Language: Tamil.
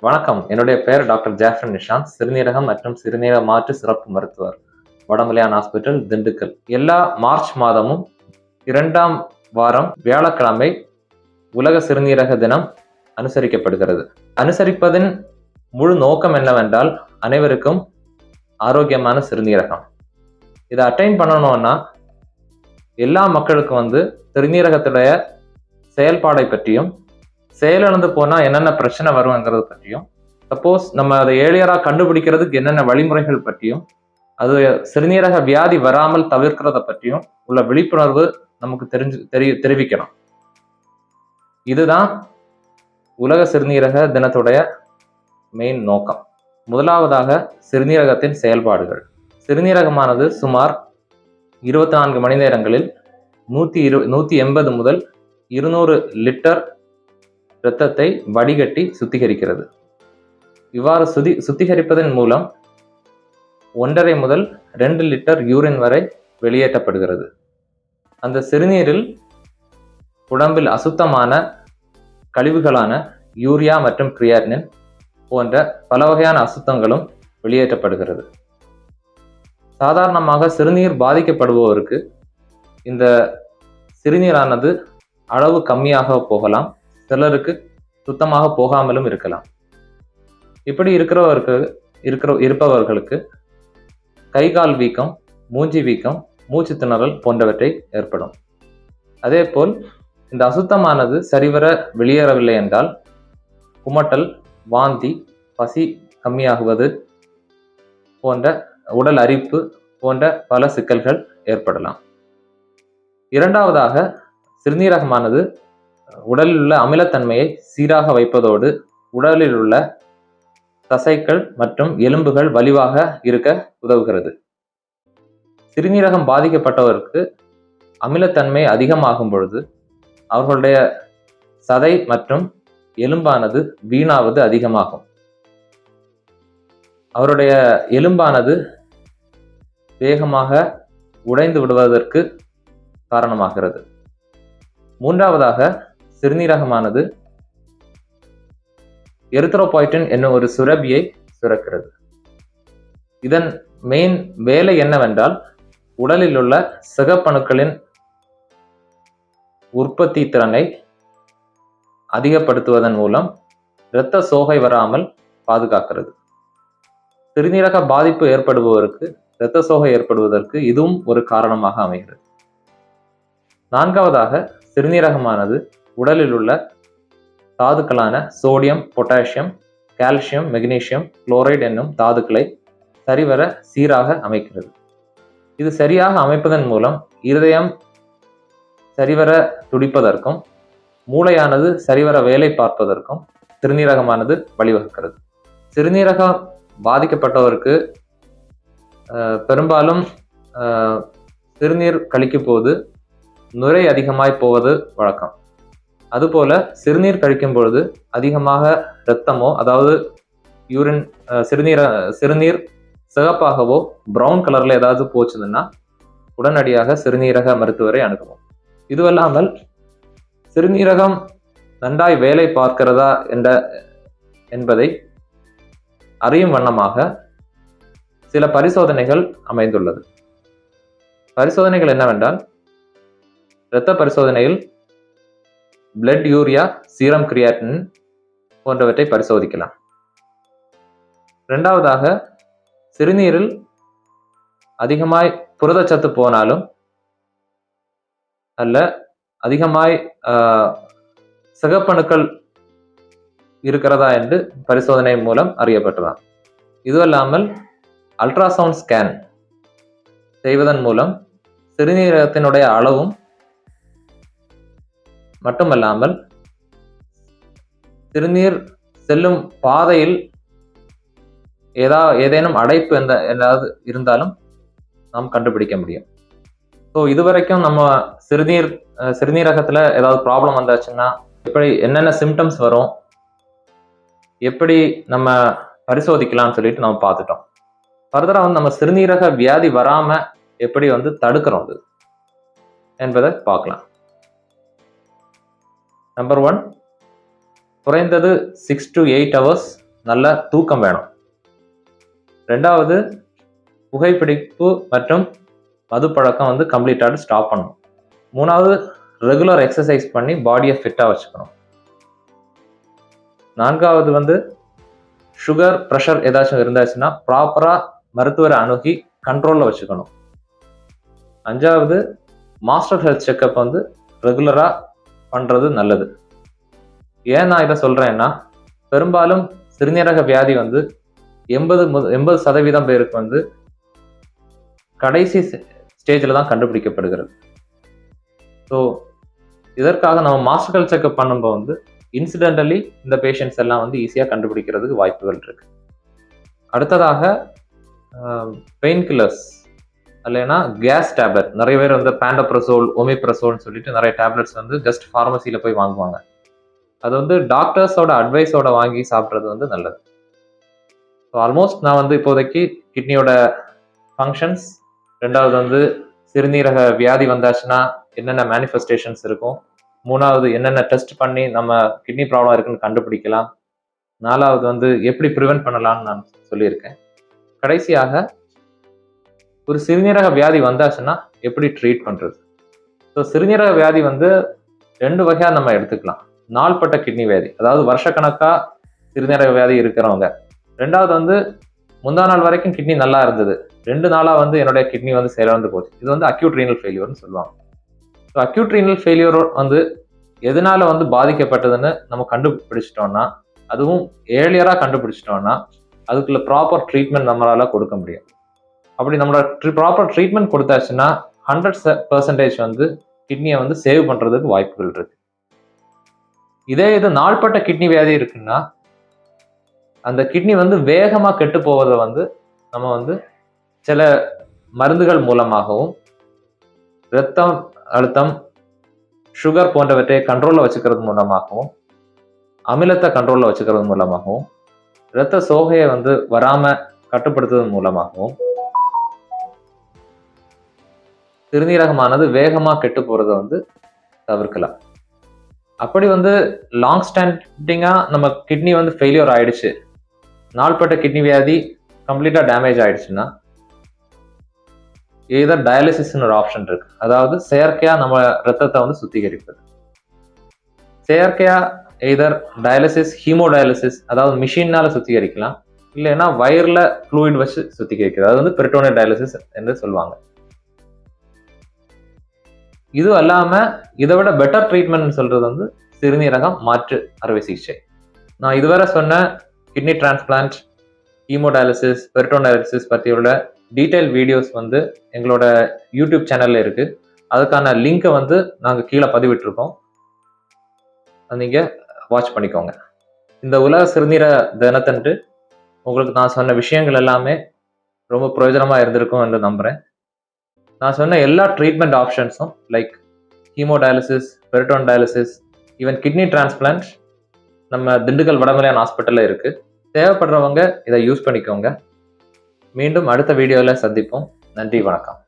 வணக்கம். என்னுடைய பெயர் டாக்டர் ஜாஃபர் நிஷாந்த். சிறுநீரகம் மற்றும் சிறுநீரக மாற்று சிறப்பு மருத்துவர், வடமலையான் ஹாஸ்பிட்டல், திண்டுக்கல். எல்லா மார்ச் மாதமும் 2ஆம் வாரம் வியாழக்கிழமை உலக சிறுநீரக தினம் அனுசரிக்கப்படுகிறது. அனுசரிப்பதின் முழு நோக்கம் என்னவென்றால், அனைவருக்கும் ஆரோக்கியமான சிறுநீரகம். இதை அட்டைன் பண்ணணும்னா எல்லா மக்களுக்கும் சிறுநீரகத்துடைய செயல்பாடை பற்றியும், செயலிழந்து போனா என்னென்ன பிரச்சனை வருங்கிறத பற்றியும், சப்போஸ் நம்ம அதை ஏழியரா கண்டுபிடிக்கிறதுக்கு என்னென்ன வழிமுறைகள் பற்றியும், அது சிறுநீரக வியாதி வராமல் தவிர்க்கிறத பற்றியும் உள்ள விழிப்புணர்வு நமக்கு தெரிவிக்கணும். இதுதான் உலக சிறுநீரக தினத்துடைய மெயின் நோக்கம். முதலாவதாக சிறுநீரகத்தின் செயல்பாடுகள். சிறுநீரகமானது சுமார் 24 மணி நேரங்களில் 180 முதல் 200 லிட்டர் இரத்தத்தை வடிகட்டி சுத்திகரிக்கிறது. இவ்வாறு சுத்திகரிப்பதன் மூலம் 1.5 முதல் 2 லிட்டர் யூரின் வரை வெளியேற்றப்படுகிறது. அந்த சிறுநீரில் உடம்பில் அசுத்தமான கழிவுகளான யூரியா மற்றும் கிரியாட்டினின் போன்ற பல வகையான அசுத்தங்களும் வெளியேற்றப்படுகிறது. சாதாரணமாக சிறுநீர் பாதிக்கப்படுபவருக்கு இந்த சிறுநீரானது அளவு கம்மியாக போகலாம், சிலருக்கு சுத்தமாக போகாமலும் இருக்கலாம். இப்படி இருப்பவர்களுக்கு கை கால் வீக்கம், மூஞ்சி வீக்கம், மூச்சு திணறல் போன்றவற்றை ஏற்படும். அதே போல் இந்த அசுத்தமானது சரிவர வெளியேறவில்லை என்றால் குமட்டல், வாந்தி, பசி கம்மியாகுவது போன்ற உடல் அரிப்பு போன்ற பல சிக்கல்கள் ஏற்படலாம். இரண்டாவதாக, சிறுநீரகமானது உடலில் உள்ள அமிலத்தன்மையை சீராக வைப்பதோடு உடலில் உள்ள தசைகள் மற்றும் எலும்புகள் வலிவாக இருக்க உதவுகிறது. சிறுநீரகம் பாதிக்கப்பட்டவருக்கு அமிலத்தன்மை அதிகமாகும் பொழுது அவர்களுடைய சதை மற்றும் எலும்பானது வீணாவது அதிகமாகும். அவருடைய எலும்பானது வேகமாக உடைந்து விடுவதற்கு காரணமாகிறது. மூன்றாவதாக, சிறுநீரகமானது எரித்ரோபாய்டின் என்னும் ஒரு சுரபியை சுரக்கிறது. இதன் மெயின் வேலை என்னவென்றால், உடலில் உள்ள சிகப்பணுக்களின் உற்பத்தி திறனை அதிகப்படுத்துவதன் மூலம் இரத்த சோகை வராமல் பாதுகாக்கிறது. சிறுநீரக பாதிப்பு ஏற்படுபவருக்கு இரத்த சோகை ஏற்படுவதற்கு இதுவும் ஒரு காரணமாக அமைகிறது. நான்காவதாக, சிறுநீரகமானது உடலில் உள்ள தாதுக்களான sodium, potassium, calcium, magnesium, chloride என்னும் தாதுக்களை சரிவர சீராக அமைக்கிறது. இது சரியாக அமைப்பதன் மூலம் இருதயம் சரிவர துடிப்பதற்கும், மூளையானது சரிவர வேலை பார்ப்பதற்கும் சிறுநீரகமானது வழிவகுக்கிறது. சிறுநீரகம் பாதிக்கப்பட்டவருக்கு பெரும்பாலும் சிறுநீர் கழிக்கும் போது நுரை அதிகமாய் போவது வழக்கம். அதுபோல சிறுநீர் கழிக்கும் பொழுது அதிகமாக இரத்தமோ, அதாவது யூரின், சிறுநீர் சிகப்பாகவோ பிரவுன் கலர்ல ஏதாவது போச்சுதுன்னா உடனடியாக சிறுநீரக மருத்துவரை அணுகவும். இதுவல்லாமல் சிறுநீரகம் நன்றாய் வேலை பார்க்கிறதா என்பதை அறியும் வண்ணமாக சில பரிசோதனைகள் அமைந்துள்ளது. பரிசோதனைகள் என்னவென்றால், இரத்த பரிசோதனையில் பிளட் யூரியா, சீரம் கிரியாட்டின் போன்றவற்றை பரிசோதிக்கலாம். இரண்டாவதாக, சிறுநீரில் அதிகமாய் புரதச்சத்து போனாலும் அல்ல அதிகமாய் சிகப்பணுக்கள் இருக்கிறதா என்று பரிசோதனை மூலம் அறியப்பட்டலாம். இதுவல்லாமல் அல்ட்ராசவுண்ட் ஸ்கேன் செய்வதன் மூலம் சிறுநீரகத்தினுடைய அளவும் மட்டுமல்லாமல் சிறுநீர் செல்லும் பாதையில் ஏதேனும் அடைப்பு ஏதாவது இருந்தாலும் நாம் கண்டுபிடிக்க முடியும். ஸோ இதுவரைக்கும் நம்ம சிறுநீரகத்துல ஏதாவது ப்ராப்ளம் வந்தாச்சுன்னா எப்படி என்னென்ன சிம்டம்ஸ் வரும், எப்படி நம்ம பரிசோதிக்கலாம்னு சொல்லிட்டு நம்ம பார்த்துட்டோம். ஃபர்தரா நம்ம சிறுநீரக வியாதி வராம எப்படி தடுக்கிறோம் என்பதை பார்க்கலாம். நம்பர் 1, குறைந்தது 6 to 8 hours நல்ல தூக்கம் வேணும். ரெண்டாவது, புகைப்பிடிப்பு மற்றும் மது பழக்கம் வந்து கம்ப்ளீட்டாக ஸ்டாப் பண்ணணும். மூணாவது, ரெகுலர் எக்ஸசைஸ் பண்ணி பாடியை ஃபிட்டாக வச்சுக்கணும். நான்காவது வந்து சுகர், ப்ரெஷர் ஏதாச்சும் இருந்தாச்சுன்னா ப்ராப்பராக மருத்துவரை அணுகி கண்ட்ரோலில் வச்சுக்கணும். அஞ்சாவது, மாஸ்டர் ஹெல்த் செக்அப் வந்து ரெகுலராக பண்ணுறது நல்லது. ஏன் நான் இதை சொல்கிறேன்னா, பெரும்பாலும் சிறுநீரக வியாதி வந்து 80% பேருக்கு வந்து கடைசி ஸ்டேஜில் தான் கண்டுபிடிக்கப்படுகிறது. ஸோ இதற்காக நம்ம மாஸ்டர் ஹெல்த் செக்அப் பண்ணும்போது வந்து இன்சிடென்டலி இந்த பேஷண்ட்ஸ் எல்லாம் வந்து ஈஸியாக கண்டுபிடிக்கிறதுக்கு வாய்ப்புகள் இருக்கு. அடுத்ததாக பெயின் கில்லர்ஸ் இல்லைன்னா கேஸ் டேப்லெட். நிறைய பேர் வந்து பேண்டப்ரசோல், ஒமிப்ரசோல்னு சொல்லிட்டு நிறைய டேப்லெட்ஸ் வந்து ஜஸ்ட் ஃபார்மசியில் போய் வாங்குவாங்க. அது வந்து டாக்டர்ஸோட அட்வைஸோட வாங்கி சாப்பிட்றது வந்து நல்லது. ஸோ ஆல்மோஸ்ட் நான் வந்து இப்போதைக்கு கிட்னியோட ஃபங்க்ஷன்ஸ், ரெண்டாவது வந்து சிறுநீரக வியாதி வந்தாச்சுன்னா என்னென்ன மேனிஃபெஸ்டேஷன்ஸ் இருக்கும், மூணாவது என்னென்ன டெஸ்ட் பண்ணி நம்ம கிட்னி ப்ராப்ளம் இருக்குன்னு கண்டுபிடிக்கலாம், நாலாவது வந்து எப்படி ப்ரிவென்ட் பண்ணலாம்னு நான் சொல்லியிருக்கேன். கடைசியாக ஒரு சிறுநீரக வியாதி வந்தாச்சுன்னா எப்படி ட்ரீட் பண்ணுறது. ஸோ சிறுநீரக வியாதி வந்து 2 வகையாக நம்ம எடுத்துக்கலாம். நாள்பட்ட கிட்னி வியாதி, அதாவது வருஷக்கணக்காக சிறுநீரக வியாதி இருக்கிறவங்க. ரெண்டாவது வந்து முந்தா நாள் வரைக்கும் கிட்னி நல்லா இருந்தது, 2 நாளாக வந்து என்னுடைய கிட்னி வந்து செயலிழந்து போச்சு. இது வந்து அக்யூட் ரீனல் ஃபெயிலியர்னு சொல்லுவாங்க. ஸோ அக்யூட் ரீனல் ஃபெயிலியர் வந்து எதனால வந்து பாதிக்கப்பட்டதுன்னு நம்ம கண்டுபிடிச்சிட்டோம்னா, அதுவும் ஏர்லியராக கண்டுபிடிச்சிட்டோம்னா அதுக்குள்ள ப்ராப்பர் ட்ரீட்மெண்ட் நம்மளால கொடுக்க முடியும். அப்படி நம்மளோட ப்ராப்பர் ட்ரீட்மெண்ட் கொடுத்தாச்சுன்னா 100% வந்து கிட்னியை வந்து சேவ் பண்ணுறதுக்கு வாய்ப்புகள் இருக்கு. இதே இது நாள்பட்ட கிட்னி வியாதி இருக்குன்னா அந்த கிட்னி வந்து வேகமாக கெட்டு போவதை வந்து நம்ம வந்து சில மருந்துகள் மூலமாகவும், இரத்தம் அழுத்தம், சுகர் போன்றவற்றை கண்ட்ரோலில் வச்சுக்கிறது மூலமாகவும், அமிலத்தை கண்ட்ரோலில் வச்சுக்கிறது மூலமாகவும், இரத்த சோகையை வந்து வராமல் கட்டுப்படுத்துறது மூலமாகவும் சிறுநீரகமானது வேகமாக கெட்டு போகிறத வந்து தவிர்க்கலாம். அப்படி வந்து லாங் ஸ்டாண்டிங்காக நம்ம கிட்னி வந்து ஃபெயிலியர் ஆயிடுச்சு, நாள்பட்ட கிட்னி வியாதி கம்ப்ளீட்டாக டேமேஜ் ஆயிடுச்சுன்னா ஏதோ டயாலிசிஸ்னு ஒரு ஆப்ஷன் இருக்கு. அதாவது செயற்கையாக நம்ம ரத்தத்தை வந்து சுத்திகரிப்பது. செயற்கையாக எய்தர் டயாலிசிஸ், ஹீமோடயாலிசிஸ், அதாவது மிஷினால சுத்திகரிக்கலாம், இல்லைன்னா வயர்ல ஃப்ளூயிட் வச்சு சுத்திகரிக்கிறது, அது வந்து பெரிட்டோனியல் டயாலிசிஸ் என்று சொல்லுவாங்க. இது அல்லாம இதை விட பெட்டர் ட்ரீட்மெண்ட் சொல்றது வந்து சிறுநீரகம் மாற்று அறுவை சிகிச்சை. நான் இதுவரை சொன்ன கிட்னி டிரான்ஸ்பிளான்ட், ஹீமோடயாலிசிஸ், பெரிட்டோனியலிசிஸ் பற்றியுள்ள டீட்டெயில் வீடியோஸ் வந்து எங்களோட யூடியூப் சேனல்ல இருக்கு. அதுக்கான லிங்கை வந்து நாங்கள் கீழே பதிவிட்டிருக்கோம், நீங்க வாட்ச் பண்ணிக்கோங்க. இந்த உலக சிறுநீரக தினத்தன்று உங்களுக்கு நான் சொன்ன விஷயங்கள் எல்லாமே ரொம்ப பிரயோஜனமா இருந்திருக்கும் என்று நம்புறேன். நான் சொன்ன எல்லா ட்ரீட்மெண்ட் ஆப்ஷன்ஸும் like hemodialysis, peritoneal dialysis, even kidney transplant நம்ம திண்டுக்கல் வடமலையான் ஹாஸ்பிட்டலில் இருக்கு. தேவைப்படுறவங்க இதை யூஸ் பண்ணிக்கோங்க. மீண்டும் அடுத்த வீடியோவில் சந்திப்போம். நன்றி, வணக்கம்.